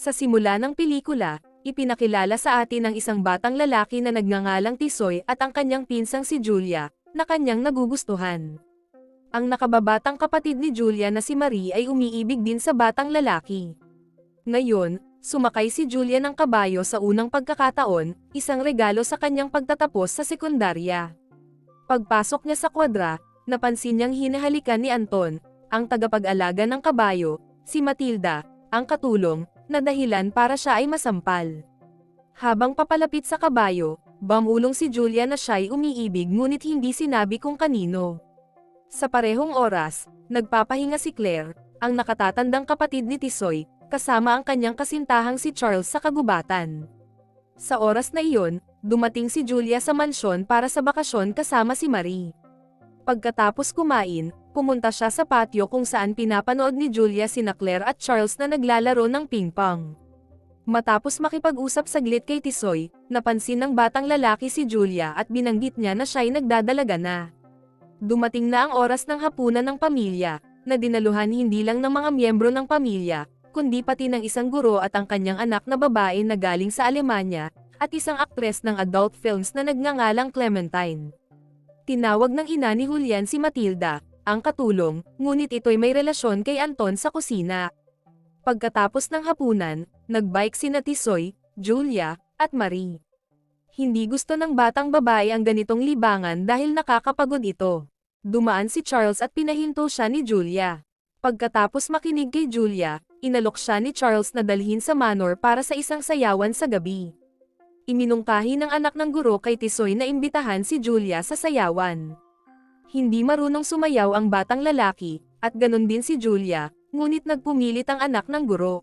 Sa simula ng pelikula, ipinakilala sa atin ang isang batang lalaki na nagngangalang Tisoy at ang kanyang pinsang si Julia, na kanyang nagugustuhan. Ang nakababatang kapatid ni Julia na si Marie ay umiibig din sa batang lalaki. Ngayon, sumakay si Julia ng kabayo sa unang pagkakataon, isang regalo sa kanyang pagtatapos sa sekundarya. Pagpasok niya sa kwadra, napansin niyang hinahalikan ni Anton, ang tagapag-alaga ng kabayo, si Matilda, ang katulong, na dahilan para siya ay masampal. Habang papalapit sa kabayo, bumulong si Julia na siya'y umiibig ngunit hindi sinabi kung kanino. Sa parehong oras, nagpapahinga si Claire, ang nakatatandang kapatid ni Tisoy, kasama ang kanyang kasintahang si Charles sa kagubatan. Sa oras na iyon, dumating si Julia sa mansyon para sa bakasyon kasama si Marie. Pagkatapos kumain, pumunta siya sa patio kung saan pinapanood ni Julia sina Claire at Charles na naglalaro ng ping-pong. Matapos makipag-usap saglit kay Tisoy, napansin ng batang lalaki si Julia at binanggit niya na siya'y nagdadalaga na. Dumating na ang oras ng hapunan ng pamilya, na dinaluhan hindi lang ng mga miyembro ng pamilya, kundi pati ng isang guro at ang kanyang anak na babae na galing sa Alemanya, at isang aktres ng adult films na nagngangalang Clementine. Tinawag ng ina ni Julian si Matilda, ang katulong, ngunit ito'y may relasyon kay Anton sa kusina. Pagkatapos ng hapunan, nagbike sina Tisoy, Julia, at Marie. Hindi gusto ng batang babae ang ganitong libangan dahil nakakapagod ito. Dumaan si Charles at pinahinto siya ni Julia. Pagkatapos makinig kay Julia, inalok siya ni Charles na dalhin sa manor para sa isang sayawan sa gabi. Iminungkahi ng anak ng guro kay Tisoy na imbitahan si Julia sa sayawan. Hindi marunong sumayaw ang batang lalaki, at ganon din si Julia, ngunit nagpumilit ang anak ng guro.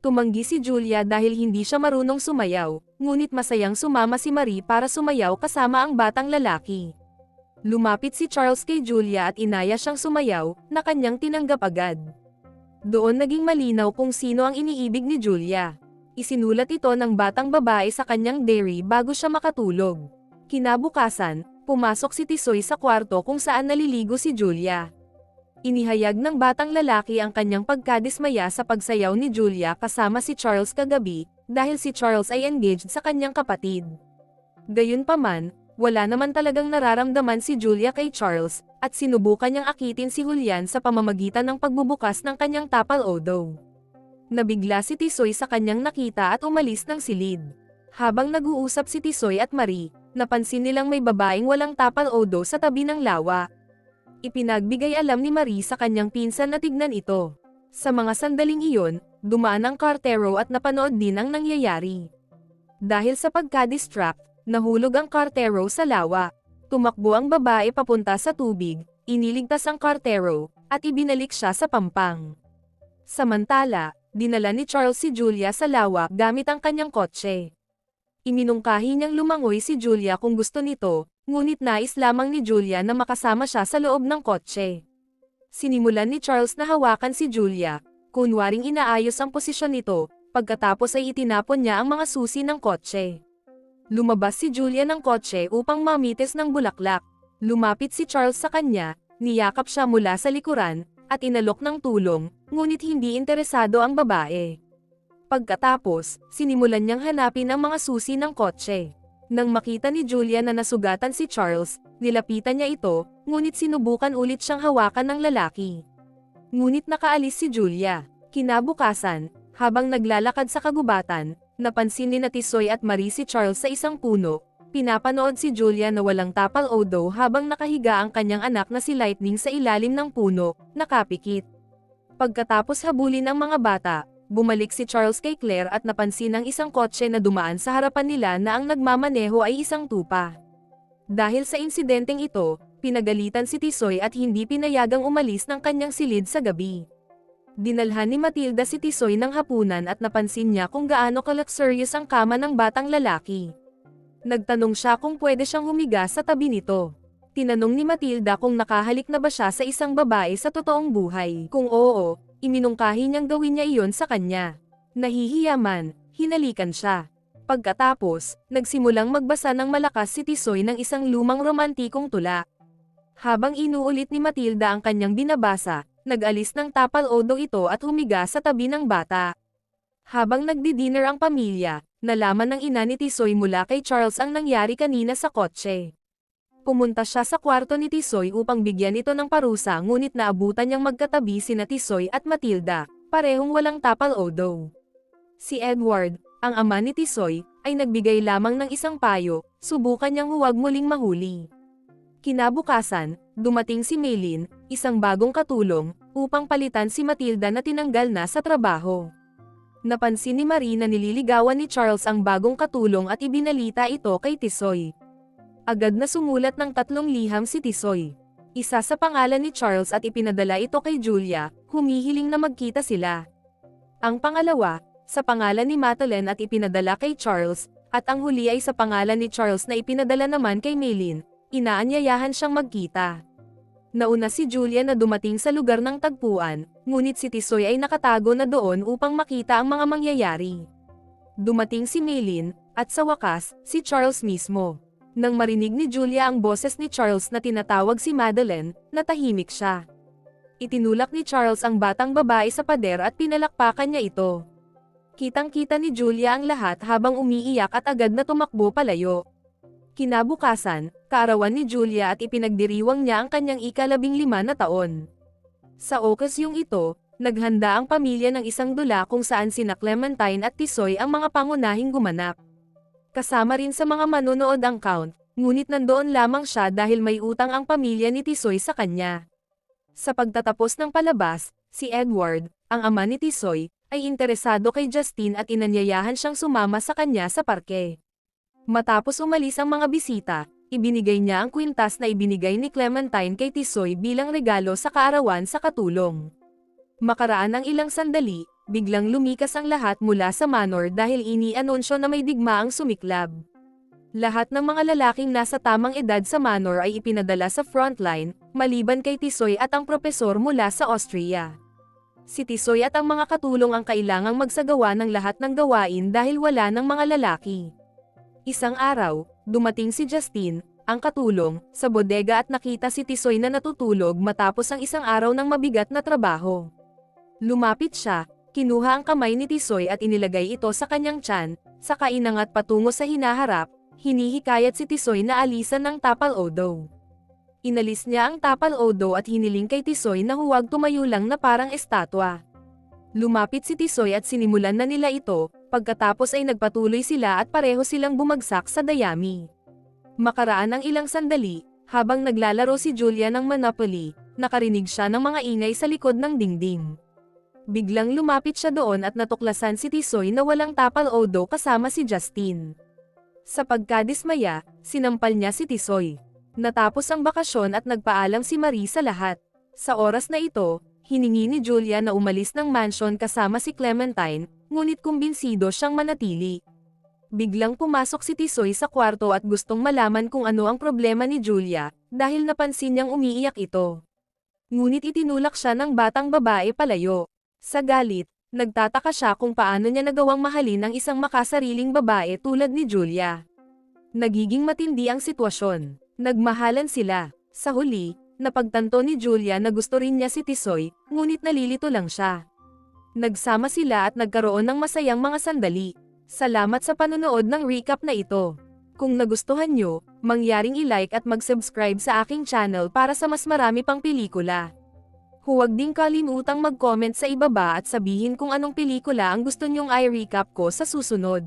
Tumanggi si Julia dahil hindi siya marunong sumayaw, ngunit masayang sumama si Marie para sumayaw kasama ang batang lalaki. Lumapit si Charles kay Julia at inaya siyang sumayaw, na kanyang tinanggap agad. Doon naging malinaw kung sino ang iniibig ni Julia. Isinulat ito ng batang babae sa kanyang diary bago siya makatulog. Kinabukasan, pumasok si Tisoy sa kwarto kung saan naliligo si Julia. Inihayag ng batang lalaki ang kanyang pagkadismaya sa pagsayaw ni Julia kasama si Charles kagabi, dahil si Charles ay engaged sa kanyang kapatid. Gayunpaman, wala naman talagang nararamdaman si Julia kay Charles, at sinubukan niyang akitin si Julian sa pamamagitan ng pagbubukas ng kanyang tapal-odo. Nabigla si Tisoy sa kanyang nakita at umalis ng silid. Habang nag-uusap si Tisoy at Marie, napansin nilang may babaeng walang tapal-odo sa tabi ng lawa. Ipinagbigay alam ni Marie sa kanyang pinsan na tignan ito. Sa mga sandaling iyon, dumaan ang kartero at napanood din ang nangyayari. Dahil sa pagka-distract, nahulog ang kartero sa lawa. Tumakbo ang babae papunta sa tubig, iniligtas ang kartero, at ibinalik siya sa pampang. Samantala, dinala ni Charles si Julia sa lawa gamit ang kanyang kotse. Iminungkahi niyang lumangoy si Julia kung gusto nito, ngunit nais lamang ni Julia na makasama siya sa loob ng kotse. Sinimulan ni Charles na hawakan si Julia, kunwaring inaayos ang posisyon nito, pagkatapos ay itinapon niya ang mga susi ng kotse. Lumabas si Julia ng kotse upang mamitis ng bulaklak. Lumapit si Charles sa kanya, niyakap siya mula sa likuran, at inalok ng tulong, ngunit hindi interesado ang babae. Pagkatapos, sinimulan niyang hanapin ang mga susi ng kotse. Nang makita ni Julia na nasugatan si Charles, nilapitan niya ito, ngunit sinubukan ulit siyang hawakan ng lalaki. Ngunit nakaalis si Julia. Kinabukasan, habang naglalakad sa kagubatan, napansin ni Tisoy at Marie si Charles sa isang puno. Pinapanood si Julia na walang tapal-odo habang nakahiga ang kanyang anak na si Lightning sa ilalim ng puno, nakapikit. Pagkatapos habulin ang mga bata, bumalik si Charles kay Claire at napansin ang isang kotse na dumaan sa harapan nila na ang nagmamaneho ay isang tupa. Dahil sa insidenteng ito, pinagalitan si Tisoy at hindi pinayagang umalis ng kanyang silid sa gabi. Dinalhan ni Matilda si Tisoy ng hapunan at napansin niya kung gaano ka-luxurious ang kama ng batang lalaki. Nagtanong siya kung pwede siyang humiga sa tabi nito. Tinanong ni Matilda kung nakahalik na ba siya sa isang babae sa totoong buhay. Kung oo, iminungkahi niyang gawin niya iyon sa kanya. Nahihiya man, hinalikan siya. Pagkatapos, nagsimulang magbasa ng malakas si Tisoy ng isang lumang romantikong tula. Habang inuulit ni Matilda ang kanyang binabasa, nag-alis ng tapal-odo ito at humiga sa tabi ng bata. Habang nagdi-dinner ang pamilya, nalaman ng ina ni Tisoy mula kay Charles ang nangyari kanina sa kotse. Pumunta siya sa kwarto ni Tisoy upang bigyan ito ng parusa ngunit naabutan niyang magkatabi sina Tisoy at Matilda, parehong walang tapal-odo. Si Edward, ang ama ni Tisoy, ay nagbigay lamang ng isang payo, subukan niyang huwag muling mahuli. Kinabukasan, dumating si Maylin, isang bagong katulong, upang palitan si Matilda na tinanggal na sa trabaho. Napansin ni Marie na nililigawan ni Charles ang bagong katulong at ibinalita ito kay Tisoy. Agad na sumulat ng 3 liham si Tisoy. Isa sa pangalan ni Charles at ipinadala ito kay Julia, humihiling na magkita sila. Ang pangalawa, sa pangalan ni Madeleine at ipinadala kay Charles, at ang huli ay sa pangalan ni Charles na ipinadala naman kay Maylin, inaanyayahan siyang magkita. Nauna si Julia na dumating sa lugar ng tagpuan, ngunit si Tisoy ay nakatago na doon upang makita ang mga mangyayari. Dumating si Maylin, at sa wakas, si Charles mismo. Nang marinig ni Julia ang boses ni Charles na tinatawag si Madeleine, natahimik siya. Itinulak ni Charles ang batang babae sa pader at pinalakpakan niya ito. Kitang-kita ni Julia ang lahat habang umiiyak at agad na tumakbo palayo. Kinabukasan, kaarawan ni Julia at ipinagdiriwang niya ang kanyang ika-15 na taon. Sa okasyong ito, naghanda ang pamilya ng isang dula kung saan sina Clementine at Tisoy ang mga pangunahing gumanap. Kasama rin sa mga manonood ang Count, ngunit nandoon lamang siya dahil may utang ang pamilya ni Tisoy sa kanya. Sa pagtatapos ng palabas, si Edward, ang ama ni Tisoy, ay interesado kay Justine at inanyayahan siyang sumama sa kanya sa parke. Matapos umalis ang mga bisita, ibinigay niya ang kwintas na ibinigay ni Clementine kay Tisoy bilang regalo sa kaarawan sa katulong. Makaraan ng ilang sandali, biglang lumikas ang lahat mula sa manor dahil ini-anunsyo na may digmaang sumiklab. Lahat ng mga lalaking nasa tamang edad sa manor ay ipinadala sa frontline, maliban kay Tisoy at ang propesor mula sa Austria. Si Tisoy at ang mga katulong ang kailangang magsagawa ng lahat ng gawain dahil wala ng mga lalaki. Isang araw, dumating si Justine, ang katulong, sa bodega at nakita si Tisoy na natutulog matapos ang isang araw ng mabigat na trabaho. Lumapit siya, kinuha ang kamay ni Tisoy at inilagay ito sa kanyang tiyan, saka inangat patungo sa hinaharap, hinihikayat si Tisoy na alisan ng tapal-odo. Inalis niya ang tapal-odo at hiniling kay Tisoy na huwag tumayo lang na parang estatwa. Lumapit si Tisoy at sinimulan na nila ito, pagkatapos ay nagpatuloy sila at pareho silang bumagsak sa dayami. Makaraan ng ilang sandali, habang naglalaro si Julia ng Monopoly, nakarinig siya ng mga ingay sa likod ng dingding. Biglang lumapit siya doon at natuklasan si Tisoy na walang tapal-odo kasama si Justine. Sa pagkadismaya, sinampal niya si Tisoy. Natapos ang bakasyon at nagpaalam si Marie sa lahat. Sa oras na ito, hiningi ni Julia na umalis ng mansion kasama si Clementine, ngunit kumbinsido siyang manatili. Biglang pumasok si Tisoy sa kwarto at gustong malaman kung ano ang problema ni Julia, dahil napansin niyang umiiyak ito. Ngunit itinulak siya ng batang babae palayo. Sa galit, nagtataka siya kung paano niya nagawang mahalin ang isang makasariling babae tulad ni Julia. Nagiging matindi ang sitwasyon. Nagmahalan sila. Sa huli, napagtanto ni Julia na gusto rin niya si Tisoy, ngunit nalilito lang siya. Nagsama sila at nagkaroon ng masayang mga sandali. Salamat sa panonood ng recap na ito. Kung nagustuhan nyo, mangyaring i-like at mag-subscribe sa aking channel para sa mas marami pang pelikula. Huwag ding kalimutang mag-comment sa ibaba at sabihin kung anong pelikula ang gusto nyong i-recap ko sa susunod.